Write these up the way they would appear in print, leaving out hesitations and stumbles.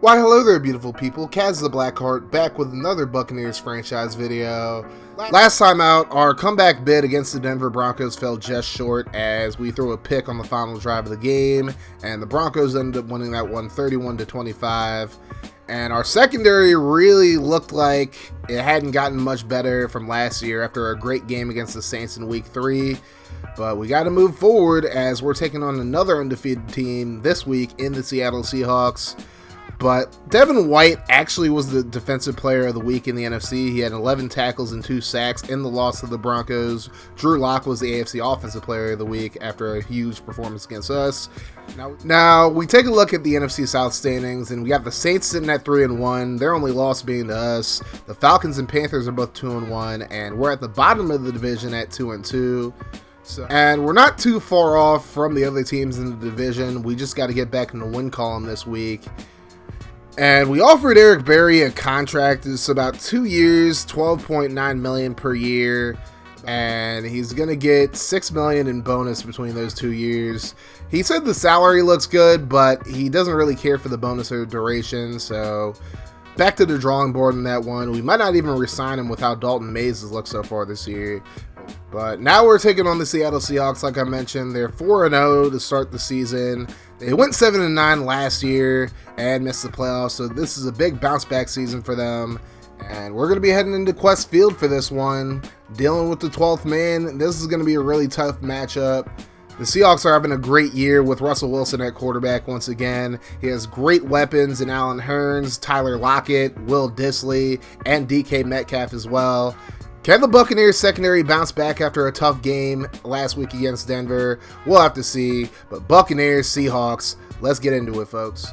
Why hello there beautiful people, Caz the Blackheart back with another Buccaneers franchise video. Last time out, our comeback bid against the Denver Broncos fell just short as we threw a pick on the final drive of the game, and the Broncos ended up winning that one 31-25. And our secondary really looked like it hadn't gotten much better from last year after a great game against the Saints in week 3. But we got to move forward as we're taking on another undefeated team this week in the Seattle Seahawks. But Devin White actually was the defensive player of the week in the NFC. He had 11 tackles and 2 sacks in the loss to the Broncos. Drew Lock was the AFC Offensive Player of the Week after a huge performance against us. Now we take a look at the NFC South standings, and we got the Saints sitting at 3-1. Their only loss being to us. The Falcons and Panthers are both 2-1, and we're at the bottom of the division at 2-2. And we're not too far off from the other teams in the division. We just got to get back in the win column this week. And we offered Eric Berry a contract. It's about 2 years, $12.9 million per year, and he's gonna get $6 million in bonus between those 2 years. He said the salary looks good, but he doesn't really care for the bonus or duration. So back to the drawing board on that one. We might not even re-sign him with how Dalton Mays has looked so far this year. But now we're taking on the Seattle Seahawks. Like I mentioned, they're 4-0 to start the season. They went 7-9 last year and missed the playoffs, so this is a big bounce back season for them. And we're going to be heading into Quest Field for this one, dealing with the 12th man. This is going to be a really tough matchup. The Seahawks are having a great year with Russell Wilson at quarterback once again. He has great weapons in Allen Hurns, Tyler Lockett, Will Dissly, and DK Metcalf as well. Can the Buccaneers secondary bounce back after a tough game last week against Denver? We'll have to see. But Buccaneers, Seahawks, let's get into it, folks.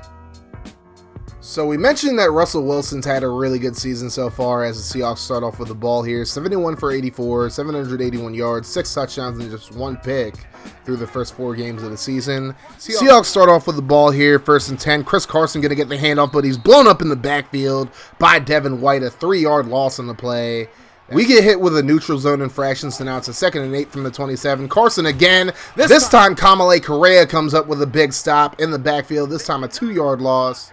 So we mentioned that Russell Wilson's had a really good season so far as the Seahawks start off with the ball here. 71 for 84, 781 yards, 6 touchdowns, and just 1 pick through the first 4 games of the season. Seahawks start off with the ball here, 1st and 10. Chris Carson going to get the handoff, but he's blown up in the backfield by Devin White, a 3-yard loss on the play. We get hit with a neutral zone infraction, so now it's a 2nd and 8 from the 27. Carson again. This time Kamale Correa comes up with a big stop in the backfield. This time a 2-yard loss.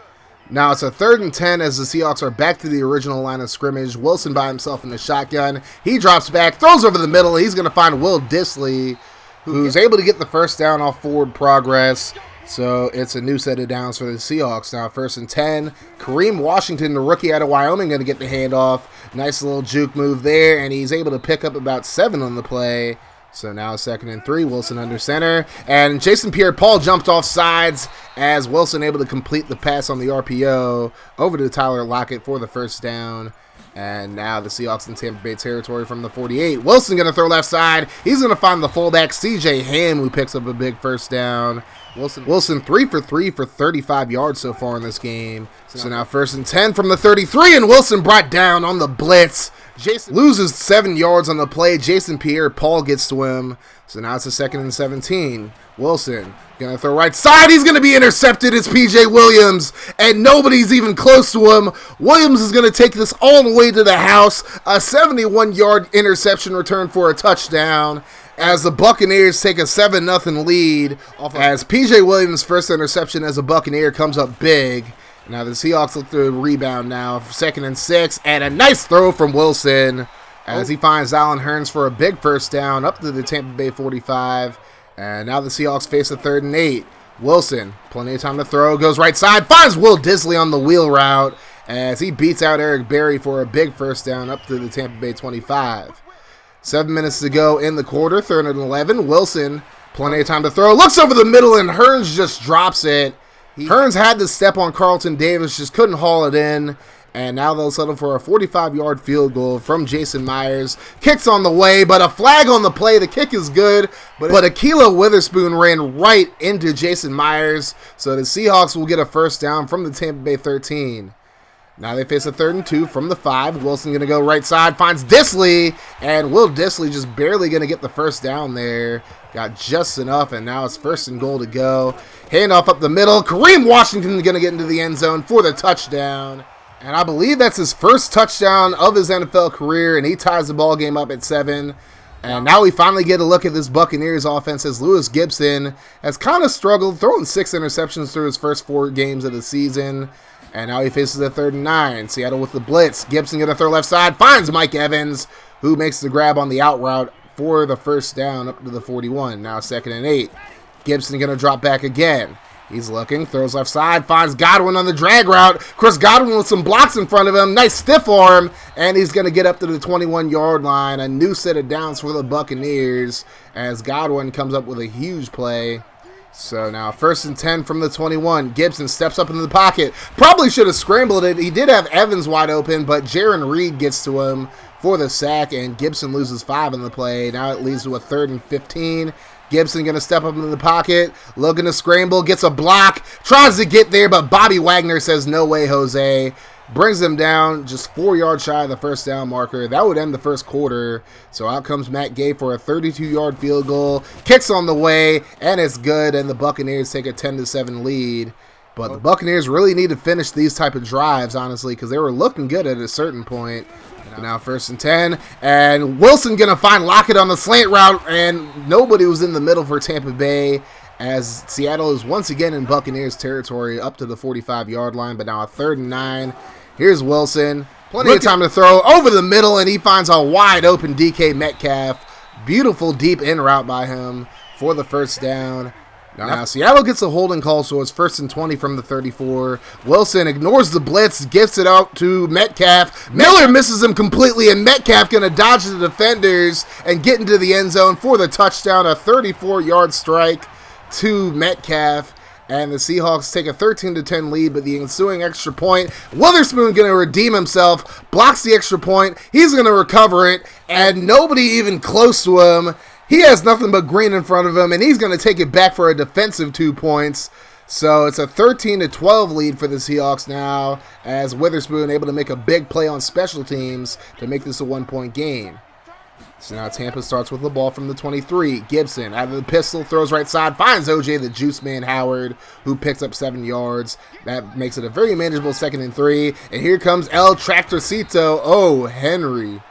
Now it's a 3rd and 10 as the Seahawks are back to the original line of scrimmage. Wilson by himself in the shotgun. He drops back, throws over the middle. He's going to find Will Dissly, who's able to get the first down off forward progress. So it's a new set of downs for the Seahawks. Now 1st and 10. Kareem Washington, the rookie out of Wyoming, going to get the handoff. Nice little juke move there, and he's able to pick up about 7 on the play. So now 2nd and 3. Wilson under center. And Jason Pierre-Paul jumped off sides as Wilson able to complete the pass on the RPO over to Tyler Lockett for the first down. And now the Seahawks in Tampa Bay territory from the 48. Wilson going to throw left side. He's going to find the fullback, C.J. Ham, who picks up a big first down. Wilson 3 for 3 for 35 yards so far in this game. So now 1st and 10 from the 33, and Wilson brought down on the blitz. Jason loses 7 yards on the play. Jason Pierre-Paul gets to him. So now it's a 2nd and 17. Wilson going to throw right side. He's going to be intercepted. It's P.J. Williams, and nobody's even close to him. Williams is going to take this all the way to the house. A 71-yard interception return for a touchdown, as the Buccaneers take a 7-0 lead as P.J. Williams' first interception as a Buccaneer comes up big. Now the Seahawks look to rebound now, 2nd and 6, and a nice throw from Wilson as he finds Allen Hurns for a big first down up to the Tampa Bay 45. And now the Seahawks face a 3rd and 8. Wilson, plenty of time to throw, goes right side, finds Will Dissly on the wheel route as he beats out Eric Berry for a big first down up to the Tampa Bay 25. 7 minutes to go in the quarter, 3rd and 11. Wilson, plenty of time to throw, looks over the middle, and Hurns just drops it. Hurns had to step on Carlton Davis, just couldn't haul it in. And now they'll settle for a 45-yard field goal from Jason Myers. Kicks on the way, but a flag on the play. The kick is good, but Ahkello Witherspoon ran right into Jason Myers. So the Seahawks will get a first down from the Tampa Bay 13. Now they face a 3rd and 2 from the 5. Wilson going to go right side, finds Dissly, and Will Dissly just barely going to get the first down there. Got just enough, and now it's 1st and goal to go. Handoff up the middle. Kareem Washington going to get into the end zone for the touchdown. And I believe that's his first touchdown of his NFL career, and he ties the ball game up at 7. And now we finally get a look at this Buccaneers offense as Lewis Gibson has kind of struggled, throwing 6 interceptions through his first 4 games of the season. And now he faces a 3rd and 9. Seattle with the blitz. Gibson going to throw left side. Finds Mike Evans, who makes the grab on the out route for the 1st down up to the 41. Now 2nd and 8. Gibson going to drop back again. He's looking, throws left side, finds Godwin on the drag route. Chris Godwin with some blocks in front of him. Nice stiff arm, and he's going to get up to the 21-yard line. A new set of downs for the Buccaneers as Godwin comes up with a huge play. So now 1st and 10 from the 21. Gibson steps up into the pocket. Probably should have scrambled it. He did have Evans wide open, but Jaron Reed gets to him for the sack, and Gibson loses 5 in the play. Now it leads to a 3rd and 15. Gibson going to step up into the pocket, looking to scramble, gets a block, tries to get there, but Bobby Wagner says, no way, Jose. Brings him down just 4 yards shy of the 1st down marker. That would end the 1st quarter. So out comes Matt Gay for a 32-yard field goal. Kicks on the way, and it's good, and the Buccaneers take a 10-7 lead. But the Buccaneers really need to finish these type of drives, honestly, because they were looking good at a certain point. Now 1st and 10, and Wilson going to find Lockett on the slant route, and nobody was in the middle for Tampa Bay as Seattle is once again in Buccaneers territory up to the 45-yard line, but now a 3rd and 9. Here's Wilson. Plenty of time to throw over the middle, and he finds a wide open DK Metcalf. Beautiful deep in route by him for the 1st down. Now Seattle gets a holding call, so it's 1st and 20 from the 34. Wilson ignores the blitz, gets it out to Metcalf. Miller misses him completely, and Metcalf going to dodge the defenders and get into the end zone for the touchdown. A 34-yard strike to Metcalf. And the Seahawks take a 13-10 lead, but the ensuing extra point, Witherspoon going to redeem himself, blocks the extra point. He's going to recover it, and nobody even close to him. He has nothing but green in front of him, and he's going to take it back for a defensive 2 points. So it's a 13-12 lead for the Seahawks now, as Witherspoon able to make a big play on special teams to make this a 1-point game. So now Tampa starts with the ball from the 23. Gibson out of the pistol, throws right side, finds OJ the Juice Man Howard, who picks up 7 yards. That makes it a very manageable 2nd and 3. And here comes El Tractorcito. Oh, Henry.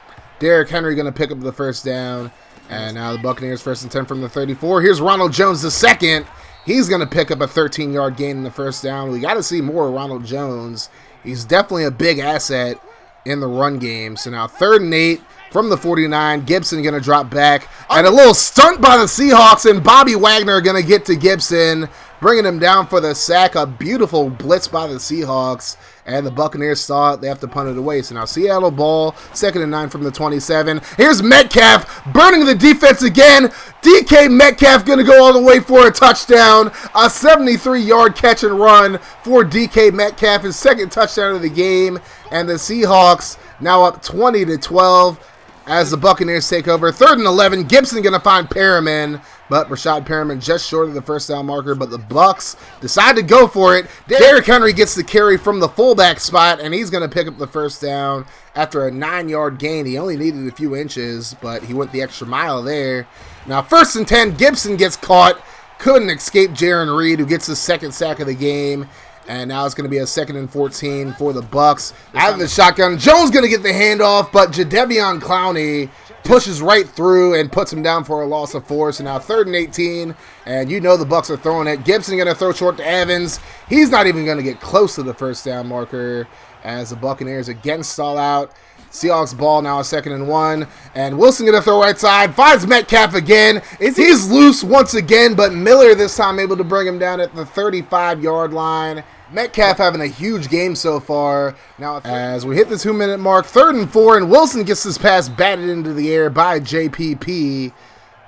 Derrick Henry going to pick up the 1st down. And now the Buccaneers 1st and 10 from the 34. Here's Ronald Jones the 2nd. He's going to pick up a 13-yard gain in the 1st down. We got to see more of Ronald Jones. He's definitely a big asset in the run game. So now 3rd and 8 from the 49. Gibson going to drop back. And a little stunt by the Seahawks, and Bobby Wagner going to get to Gibson, bringing him down for the sack. A beautiful blitz by the Seahawks. And the Buccaneers saw it. They have to punt it away. So now Seattle ball, 2nd and 9 from the 27. Here's Metcalf burning the defense again. DK Metcalf going to go all the way for a touchdown. A 73-yard catch and run for DK Metcalf, his 2nd touchdown of the game. And the Seahawks now up 20-12 as the Buccaneers take over. 3rd and 11. Gibson going to find Perriman, but Rashad Perriman just short of the 1st down marker, but the Bucs decide to go for it. Derrick Henry gets the carry from the fullback spot, and he's going to pick up the 1st down after a 9-yard gain. He only needed a few inches, but he went the extra mile there. Now 1st and 10, Gibson gets caught. Couldn't escape Jaron Reed, who gets the 2nd sack of the game. And now it's going to be a 2nd and 14 for the Bucs. Out of the shotgun, Jones going to get the handoff, but Jadeveon Clowney pushes right through and puts him down for a loss of 4. So now 3rd and 18, and you know the Bucs are throwing it. Gibson going to throw short to Evans. He's not even going to get close to the 1st down marker as the Buccaneers again stall out. Seahawks ball now a 2nd and 1, and Wilson going to throw right side, finds Metcalf again. He's loose once again, but Miller this time able to bring him down at the 35-yard line. Metcalf having a huge game so far. Now as we hit the 2-minute mark, 3rd and 4, and Wilson gets this pass batted into the air by JPP.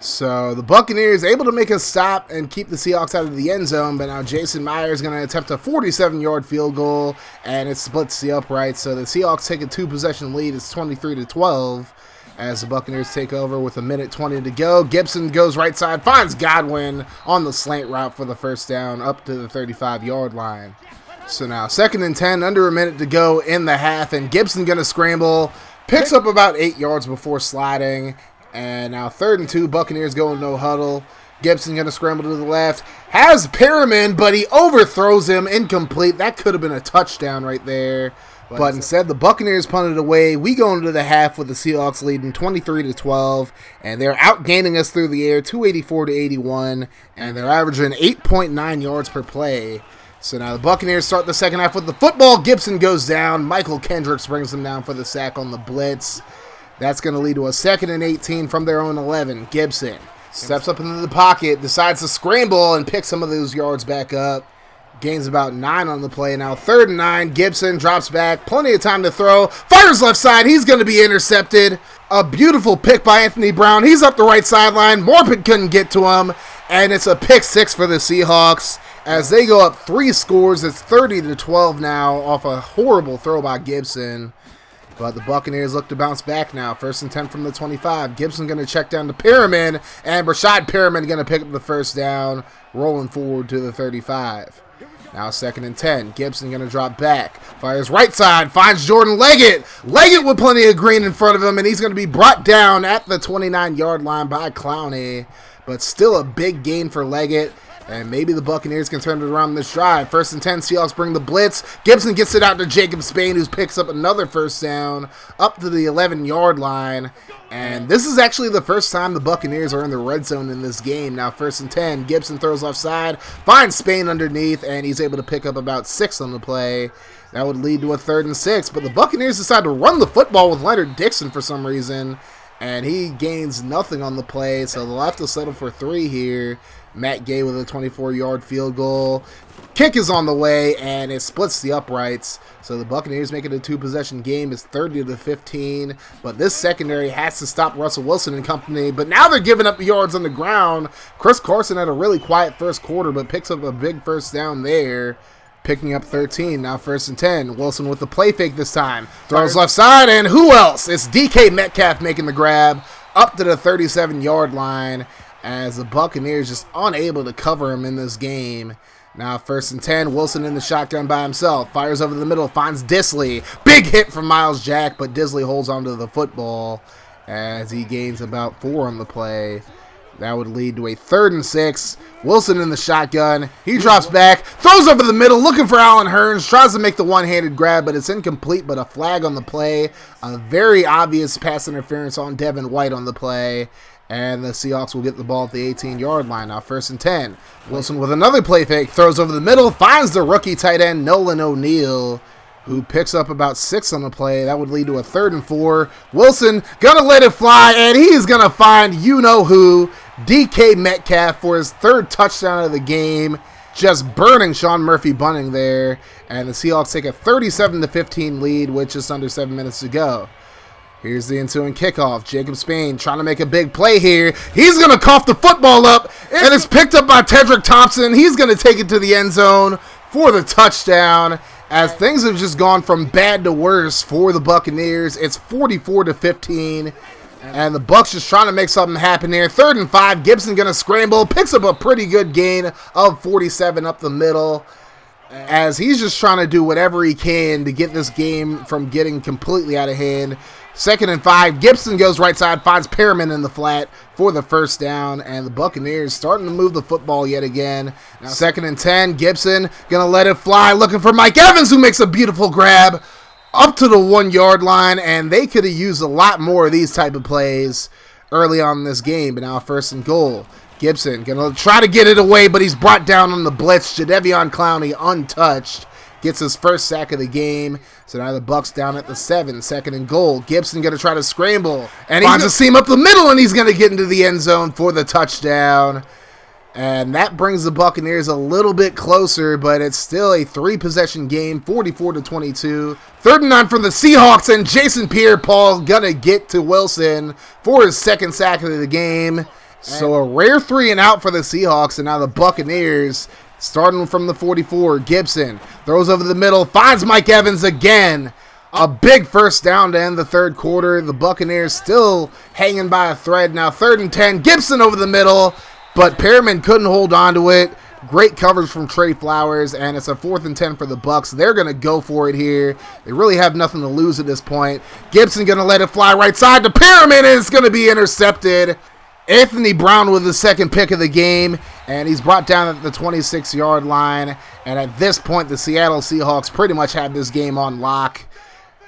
So the Buccaneers able to make a stop and keep the Seahawks out of the end zone, but now Jason Myers is going to attempt a 47-yard field goal, and it splits the uprights. So the Seahawks take a 2-possession lead. It's 23-12 as the Buccaneers take over with 1:20 to go. Gibson goes right side, finds Godwin on the slant route for the 1st down up to the 35-yard line. So now 2nd and 10, under a minute to go in the half, and Gibson going to scramble, picks up about 8 yards before sliding. And now 3rd and 2, Buccaneers going no huddle. Gibson going to scramble to the left. Has Perriman, but he overthrows him, incomplete. That could have been a touchdown right there. But instead, the Buccaneers punted away. We go into the half with the Seahawks leading 23-12, and they're outgaining us through the air, 284-81, and they're averaging 8.9 yards per play. So now the Buccaneers start the second half with the football. Gibson goes down. Michael Kendricks brings them down for the sack on the blitz. That's going to lead to a 2nd and 18 from their own 11. Gibson steps up into the pocket, decides to scramble and pick some of those yards back up. Gains about 9 on the play. Now 3rd and 9. Gibson drops back. Plenty of time to throw. Fires left side. He's going to be intercepted. A beautiful pick by Anthony Brown. He's up the right sideline. Morpin couldn't get to him. And it's a pick 6 for the Seahawks. As they go up 3 scores, it's 30-12 now off a horrible throw by Gibson. But the Buccaneers look to bounce back now. 1st and 10 from the 25. Gibson going to check down to Perriman. And Rashad Perriman going to pick up the first down, rolling forward to the 35. Now 2nd and 10. Gibson going to drop back. Fires right side. Finds Jordan Leggett. Leggett with plenty of green in front of him. And he's going to be brought down at the 29-yard line by Clowney. But still a big gain for Leggett. And maybe the Buccaneers can turn it around this drive. 1st and 10, Seahawks bring the blitz. Gibson gets it out to Jacob Spain, who picks up another first down up to the 11-yard line. And this is actually the first time the Buccaneers are in the red zone in this game. Now 1st and 10, Gibson throws left side, finds Spain underneath, and he's able to pick up about 6 on the play. That would lead to a 3rd and 6. But the Buccaneers decide to run the football with Leonard Dixon for some reason. And he gains nothing on the play, so they'll have to settle for 3 here. Matt Gay with a 24-yard field goal. Kick is on the way, and it splits the uprights. So the Buccaneers make it a 2-possession game. It's 30-15, but this secondary has to stop Russell Wilson and company. But now they're giving up yards on the ground. Chris Carson had a really quiet first quarter, but picks up a big first down there. Picking up 13, now 1st and 10. Wilson with the play fake this time. Throws left side, and who else? It's DK Metcalf making the grab up to the 37-yard line as the Buccaneers just unable to cover him in this game. Now 1st and 10, Wilson in the shotgun by himself. Fires over the middle, finds Disley. Big hit from Miles Jack, but Disley holds onto the football as he gains about 4 on the play. That would lead to a 3rd and 6. Wilson in the shotgun. He drops back, throws over the middle, looking for Allen Hurns. Tries to make the one-handed grab, but it's incomplete, but a flag on the play. A very obvious pass interference on Devin White on the play. And the Seahawks will get the ball at the 18-yard line. Now 1st and 10. Wilson with another play fake. Throws over the middle. Finds the rookie tight end, Nolan O'Neal, who picks up about 6 on the play. That would lead to a 3rd and 4. Wilson gonna let it fly, and he's gonna find you-know-who, DK Metcalf, for his 3rd touchdown of the game. Just burning Sean Murphy Bunting there. And the Seahawks take a 37-15 lead with just under 7 minutes to go. Here's the ensuing kickoff. Jacob Spain trying to make a big play here. He's going to cough the football up, and it's picked up by Tedrick Thompson. He's going to take it to the end zone for the touchdown. As things have just gone from bad to worse for the Buccaneers. It's 44-15, and the Bucs just trying to make something happen here. 3rd and 5. Gibson going to scramble. Picks up a pretty good gain of 47 up the middle, as he's just trying to do whatever he can to get this game from getting completely out of hand. 2nd and 5. Gibson goes right side, finds Perriman in the flat for the first down, and the Buccaneers starting to move the football yet again. Now 2nd and 10. Gibson gonna let it fly, looking for Mike Evans, who makes a beautiful grab up to the 1-yard line, and they could have used a lot more of these type of plays early on in this game. But now 1st and goal. Gibson gonna try to get it away, but he's brought down on the blitz. Jadeveon Clowney untouched. Gets his first sack of the game. So now the Bucs down at the 7, 2nd and goal. Gibson going to try to scramble. And he finds a seam up the middle, and he's going to get into the end zone for the touchdown. And that brings the Buccaneers a little bit closer, but it's still a 3-possession game, 44-22. 3rd and 9 from the Seahawks, and Jason Pierre-Paul going to get to Wilson for his 2nd sack of the game. So a rare 3 and out for the Seahawks, and now the Buccaneers starting from the 44. Gibson throws over the middle, finds Mike Evans again. A big first down to end the 3rd quarter. The Buccaneers still hanging by a thread. Now 3rd and 10. Gibson over the middle, but Perriman couldn't hold on to it. Great coverage from Trey Flowers, and it's a 4th and 10 for the Bucs. They're going to go for it here. They really have nothing to lose at this point. Gibson going to let it fly right side to Perriman, and it's going to be intercepted. Anthony Brown with the 2nd pick of the game, and he's brought down at the 26-yard line. And at this point, the Seattle Seahawks pretty much have this game on lock.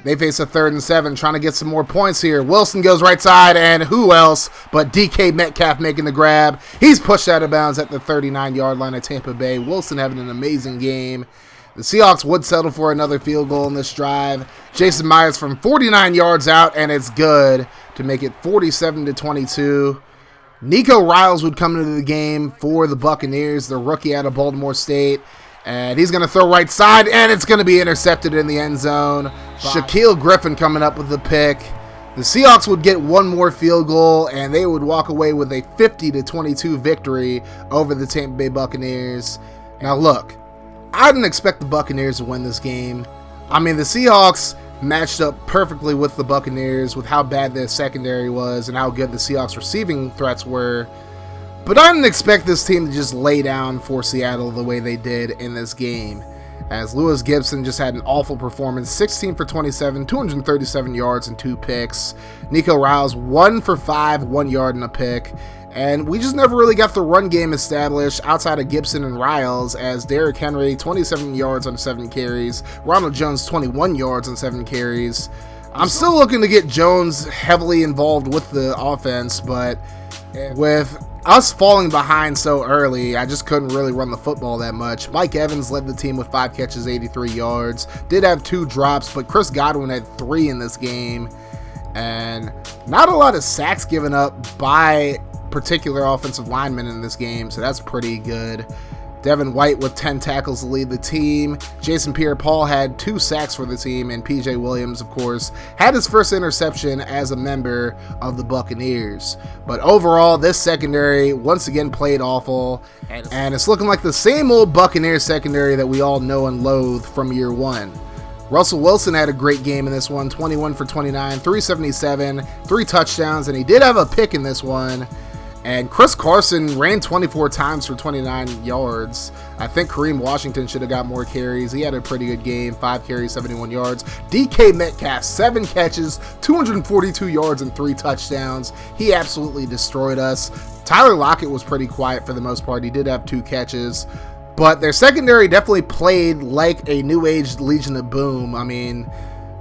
They face a 3rd and 7, trying to get some more points here. Wilson goes right side, and who else but DK Metcalf making the grab. He's pushed out of bounds at the 39-yard line of Tampa Bay. Wilson having an amazing game. The Seahawks would settle for another field goal in this drive. Jason Myers from 49 yards out, and it's good to make it 47-22. Nico Riles would come into the game for the Buccaneers, the rookie out of Baltimore State. And he's going to throw right side, and it's going to be intercepted in the end zone. Shaquille Griffin coming up with the pick. The Seahawks would get one more field goal, and they would walk away with a 50-22 victory over the Tampa Bay Buccaneers. Now look, I didn't expect the Buccaneers to win this game. I mean, the Seahawks matched up perfectly with the Buccaneers with how bad their secondary was and how good the Seahawks receiving threats were. But I didn't expect this team to just lay down for Seattle the way they did in this game, as Lewis Gibson just had an awful performance, 16 for 27, 237 yards and 2 picks. Nico Riles 1 for 5, 1 yard and a pick. And we just never really got the run game established outside of Gibson and Riles, as Derrick Henry 27 yards on 7 carries, Ronald Jones 21 yards on 7 carries. I'm still looking to get Jones heavily involved with the offense, but with us falling behind so early, I just couldn't really run the football that much. Mike Evans led the team with 5 catches, 83 yards. Did have 2 drops, but Chris Godwin had 3 in this game. And not a lot of sacks given up by particular offensive linemen in this game, so that's pretty good. Devin White with 10 tackles to lead the team. Jason Pierre-Paul had 2 sacks for the team, and PJ Williams, of course, had his first interception as a member of the Buccaneers. But overall, this secondary once again played awful, and it's looking like the same old Buccaneers secondary that we all know and loathe from year 1. Russell Wilson had a great game in this one, 21 for 29, 377, 3 touchdowns, and he did have a pick in this one. And Chris Carson ran 24 times for 29 yards. I think Kareem Washington should have got more carries. He had a pretty good game, 5 carries, 71 yards. DK Metcalf, 7 catches, 242 yards and 3 touchdowns. He absolutely destroyed us. Tyler Lockett was pretty quiet for the most part. He did have 2 catches. But their secondary definitely played like a new age Legion of Boom. I mean,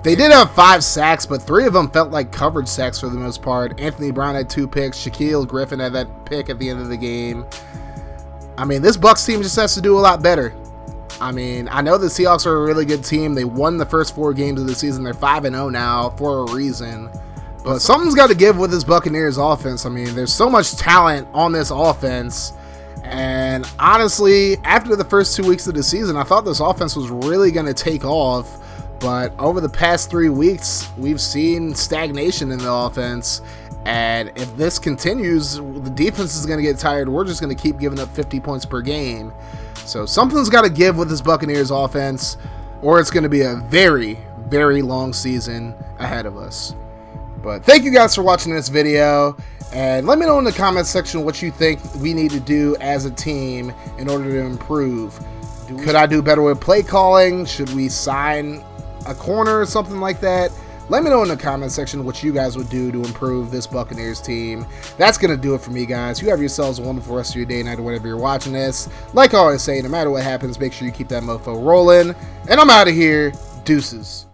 they did have 5 sacks, but 3 of them felt like coverage sacks for the most part. Anthony Brown had 2 picks. Shaquille Griffin had that pick at the end of the game. I mean, this Bucs team just has to do a lot better. I mean, I know the Seahawks are a really good team. They won the first 4 games of the season. They're 5-0 now for a reason. But something's got to give with this Buccaneers offense. I mean, there's so much talent on this offense. And honestly, after the first 2 weeks of the season, I thought this offense was really going to take off. But over the past 3 weeks, we've seen stagnation in the offense. And if this continues, the defense is going to get tired. We're just going to keep giving up 50 points per game. So something's got to give with this Buccaneers offense, or it's going to be a very, very long season ahead of us. But thank you guys for watching this video. And let me know in the comments section what you think we need to do as a team in order to improve. Could I do better with play calling? Should we sign a corner or something like that? Let me know in the comment section what you guys would do to improve this Buccaneers team. That's going to do it for me, guys. You have yourselves a wonderful rest of your day, night, or whatever you're watching this. Like I always say, no matter what happens, make sure you keep that mofo rolling. And I'm out of here. Deuces.